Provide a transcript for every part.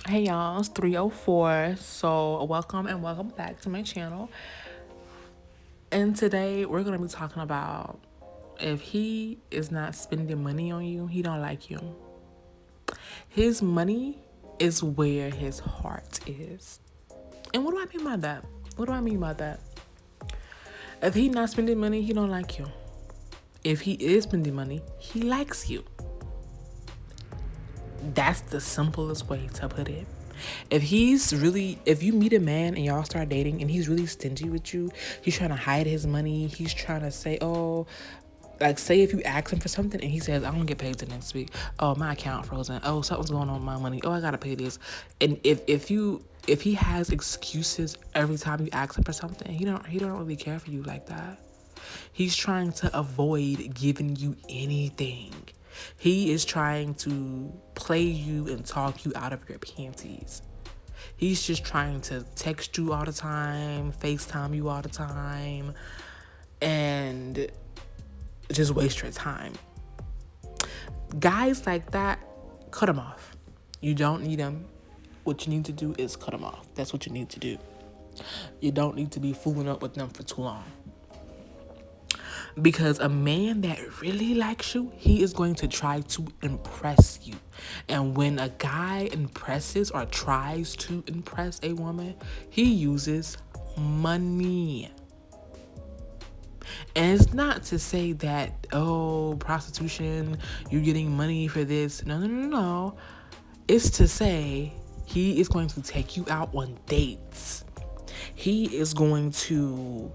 Hey y'all, it's 304. So, welcome and welcome back to my channel. And today we're going to be talking about if he is not spending money on you, he don't like you. His money is where his heart is. And what do I mean by that? What do I mean by that? If he not spending money, he don't like you. If he is spending money, he likes you. That's the simplest way to put it. If you meet a man and y'all start dating and he's really stingy with you, he's trying to hide his money, he's trying to say, oh, like say if you ask him for something and he says, I don't get paid till next week. Oh, my account frozen. Oh, something's going on with my money. Oh, I gotta pay this. And if he has excuses every time you ask him for something, he don't really care for you like that. He's trying to avoid giving you anything. He is trying to play you and talk you out of your panties. He's just trying to text you all the time, FaceTime you all the time, and just waste your time. Guys like that, cut them off. You don't need them. What you need to do is cut them off. That's what you need to do. You don't need to be fooling up with them for too long. Because a man that really likes you, he is going to try to impress you. And when a guy impresses or tries to impress a woman, he uses money. And it's not to say that, oh, prostitution, you're getting money for this. No, no, no, no. It's to say he is going to take you out on dates. He is going to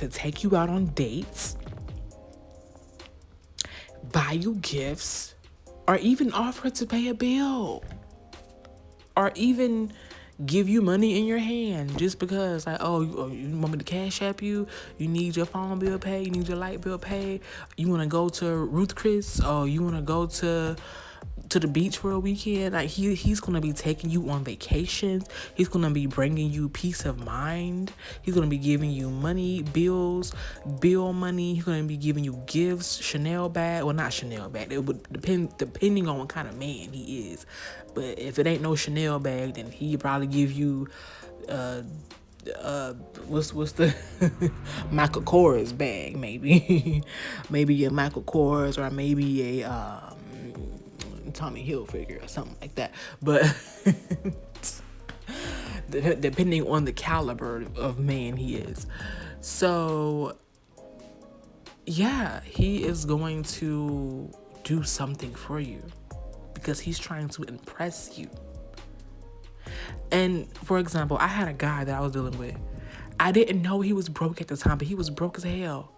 take you out on dates, buy you gifts, or even offer to pay a bill, or even give you money in your hand just because, like, oh, you want me to cash app you? You need your phone bill paid? You need your light bill paid? You want to go to Ruth Chris? Or you want to go to the beach for a weekend? Like he's gonna be taking you on vacations. He's gonna be bringing you peace of mind. He's gonna be giving you money, bill money. He's gonna be giving you gifts, Chanel bag. Well, not Chanel bag. It would depending on what kind of man he is. But if it ain't no Chanel bag, then he probably give you what's the Michael Kors bag, maybe. Maybe a Michael Kors, or maybe a Tommy Hilfiger or something like that. But depending on the caliber of man he is. So yeah, he is going to do something for you because he's trying to impress you. And for example, I had a guy that I was dealing with. I didn't know he was broke at the time, but he was broke as hell.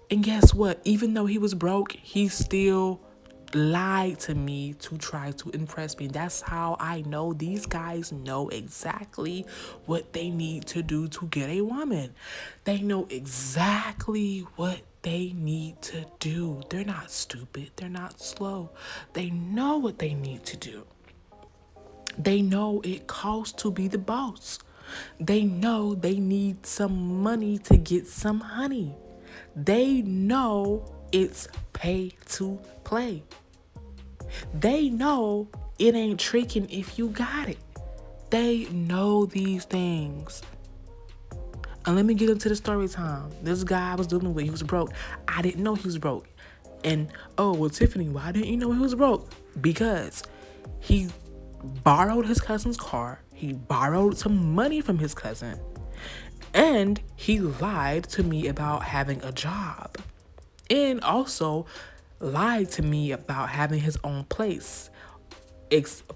And guess what? Even though he was broke, he still lied to me to try to impress me. That's how I know these guys know exactly what they need to do to get a woman. They know exactly what they need to do. They're not stupid. They're not slow. They know what they need to do. They know it costs to be the boss. They know they need some money to get some honey. They know it's pay to play. They know it ain't tricking if you got it. They know these things. And let me get into the story time. This guy I was dealing with, he was broke. I didn't know he was broke. And, oh, well, Tiffany, why didn't you know he was broke? Because he borrowed his cousin's car. He borrowed some money from his cousin. And he lied to me about having a job. And also lied to me about having his own place,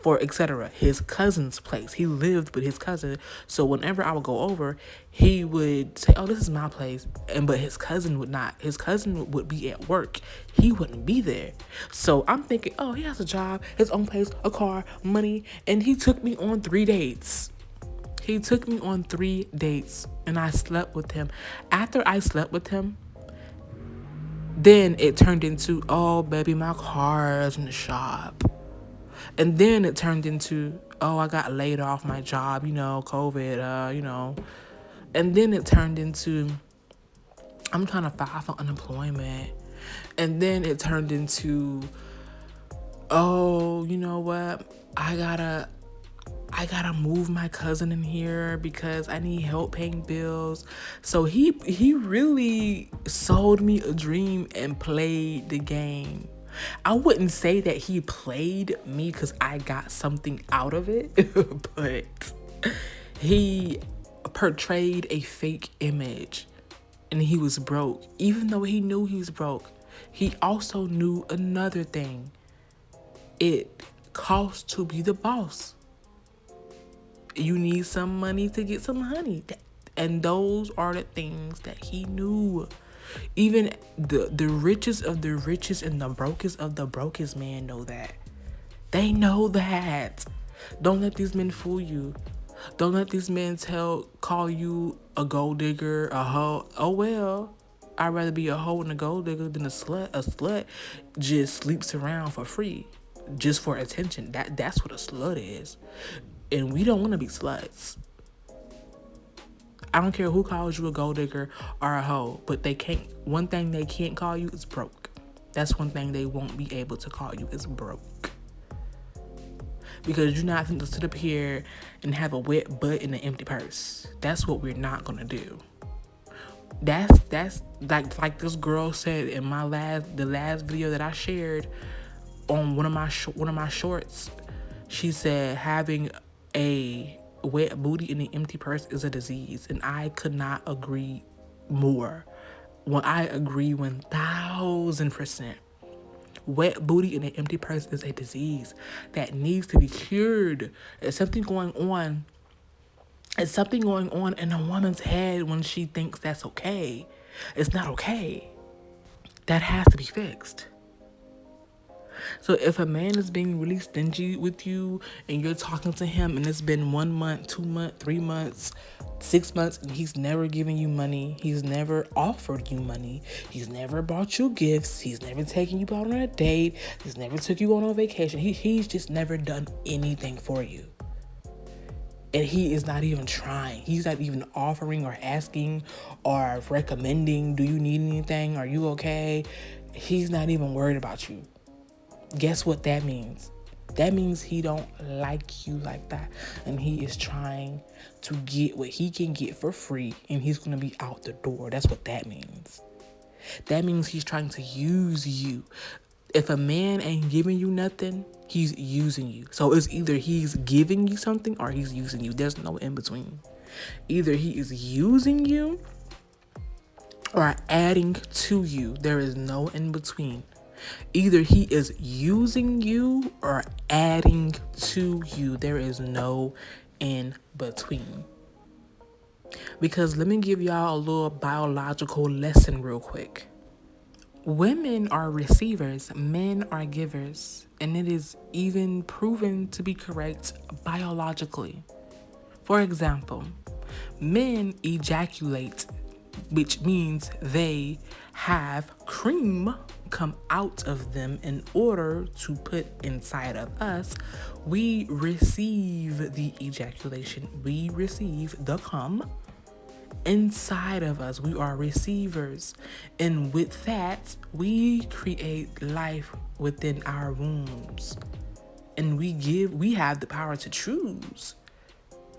for etc. His cousin's place. He lived with his cousin, so whenever I would go over, he would say, "Oh, this is my place," but his cousin would not. His cousin would be at work. He wouldn't be there. So I'm thinking, "Oh, he has a job, his own place, a car, money," and he took me on 3 dates. He took me on 3 dates, and I slept with him. After I slept with him, then it turned into, "Oh, baby, my car is in the shop." And then it turned into, "Oh, I got laid off my job, COVID, And then it turned into, "I'm trying to file for unemployment." And then it turned into, oh, you know what? I gotta move my cousin in here because I need help paying bills. So he really sold me a dream and played the game. I wouldn't say that he played me because I got something out of it, but he portrayed a fake image and he was broke. Even though he knew he was broke, he also knew another thing. It costs to be the boss. You need some money to get some honey. And those are the things that he knew. Even the richest of the richest and the brokest of the brokest man know that. They know that. Don't let these men fool you. Don't let these men call you a gold digger, a hoe. Oh well, I'd rather be a hoe and a gold digger than a slut. A slut just sleeps around for free, just for attention. That's what a slut is. And we don't want to be sluts. I don't care who calls you a gold digger or a hoe, but they can't. One thing they can't call you is broke. That's one thing they won't be able to call you is broke. Because you're not going to sit up here and have a wet butt in an empty purse. That's what we're not gonna do. That's like this girl said in the last video that I shared on one of my shorts. She said having a wet booty in an empty purse is a disease, and I could not agree more. Well, I agree 1000%. Wet booty in an empty purse is a disease that needs to be cured. There's something going on. There's something going on in a woman's head when she thinks that's okay. It's not okay. That has to be fixed. So if a man is being really stingy with you and you're talking to him and it's been 1 month, 2 months, 3 months, 6 months, and he's never given you money, he's never offered you money, he's never bought you gifts, he's never taken you out on a date, he's never took you on a vacation, he's just never done anything for you. And he is not even trying. He's not even offering or asking or recommending, do you need anything? Are you okay? He's not even worried about you. Guess what that means? That means he don't like you like that. And he is trying to get what he can get for free. And he's going to be out the door. That's what that means. That means he's trying to use you. If a man ain't giving you nothing, he's using you. So it's either he's giving you something or he's using you. There's no in between. Either he is using you or adding to you. There is no in between. Either he is using you or adding to you. There is no in between. Because let me give y'all a little biological lesson real quick. Women are receivers, men are givers, and it is even proven to be correct biologically. For example, men ejaculate, which means they have cream come out of them in order to put inside of us. We receive the ejaculation. We receive the cum inside of us. We are receivers. And with that, we create life within our wombs. And we have the power to choose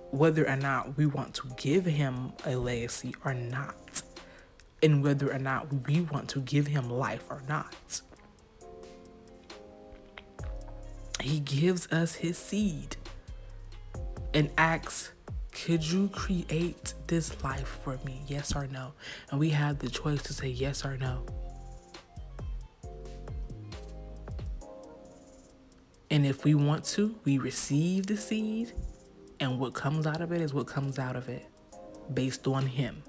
whether or not we want to give him a legacy or not. And whether or not we want to give him life or not. He gives us his seed and asks, could you create this life for me? Yes or no? And we have the choice to say yes or no. And if we want to, we receive the seed, and what comes out of it is what comes out of it based on him.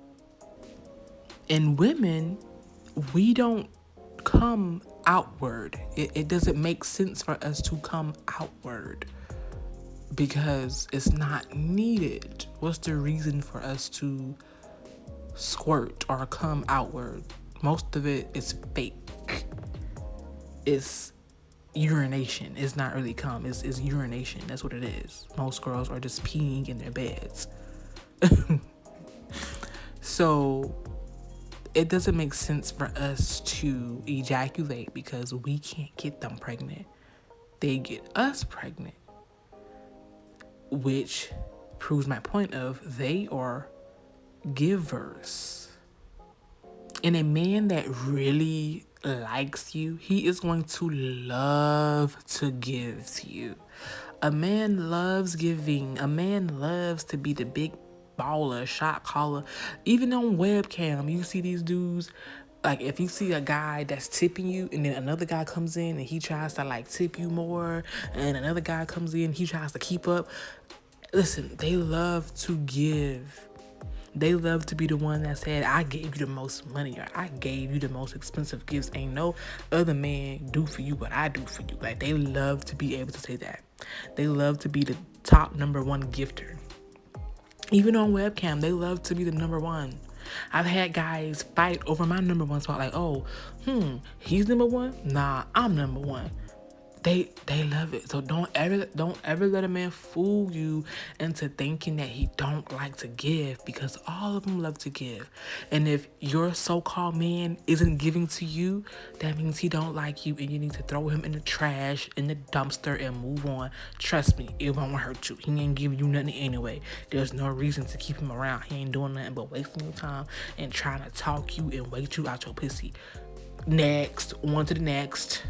And women, we don't come outward. It doesn't make sense for us to come outward because it's not needed. What's the reason for us to squirt or come outward? Most of it is fake. It's urination. It's not really cum. It's urination. That's what it is. Most girls are just peeing in their beds. So it doesn't make sense for us to ejaculate because we can't get them pregnant. they get us pregnant, which proves my point of they are givers. And a man that really likes you, he is going to love to give to you. A man loves giving. A man loves to be the big baller, shot caller. Even on webcam, you see these dudes, like if you see a guy that's tipping you and then another guy comes in and he tries to like tip you more, and another guy comes in, he tries to keep up. Listen, they love to give. They love to be the one that said, I gave you the most money, or I gave you the most expensive gifts. Ain't no other man do for you what I do for you. Like, they love to be able to say that. They love to be the top number one gifter. Even on webcam, they love to be the number one. I've had guys fight over my number one spot. Like, oh, he's number one? Nah, I'm number one. They love it. So don't ever let a man fool you into thinking that he don't like to give, because all of them love to give. And if your so-called man isn't giving to you, that means he don't like you, and you need to throw him in the trash, in the dumpster, and move on. Trust me, it won't hurt you. He ain't giving you nothing anyway. There's no reason to keep him around. He ain't doing nothing but wasting your time and trying to talk you and wait you out your pussy. Next, on to the next.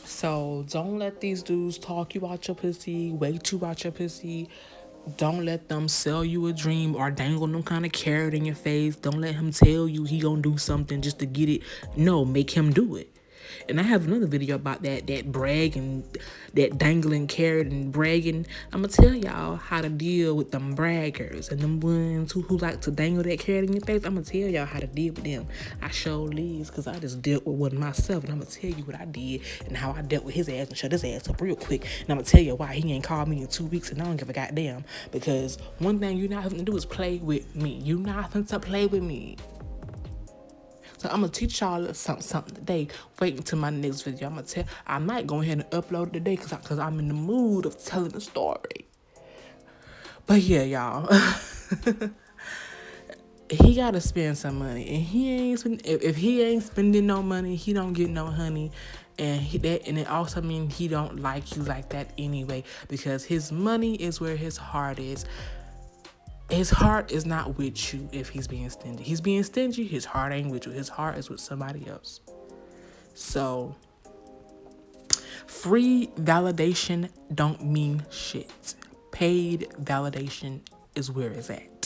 So don't let these dudes talk you out your pussy, wait you out your pussy. Don't let them sell you a dream or dangle them kind of carrot in your face. Don't let him tell you he gonna do something just to get it. No, make him do it. And I have another video about that brag and that dangling carrot and bragging. I'm going to tell y'all how to deal with them braggers and them ones who like to dangle that carrot in your face. I'm going to tell y'all how to deal with them. I showed Liz because I just dealt with one myself, and I'm going to tell you what I did and how I dealt with his ass and shut his ass up real quick. And I'm going to tell you why he ain't called me in 2 weeks, and I don't give a goddamn, because one thing you're not having to do is play with me. You're not having to play with me. So I'm going to teach y'all something today. Wait until my next video. I might go ahead and upload it today because I'm in the mood of telling the story. But yeah, y'all. He got to spend some money. And if he ain't spending no money, he don't get no honey. And it also means he don't like you like that anyway, because his money is where his heart is. His heart is not with you if he's being stingy. He's being stingy, his heart ain't with you. His heart is with somebody else. So, free validation don't mean shit. Paid validation is where it's at.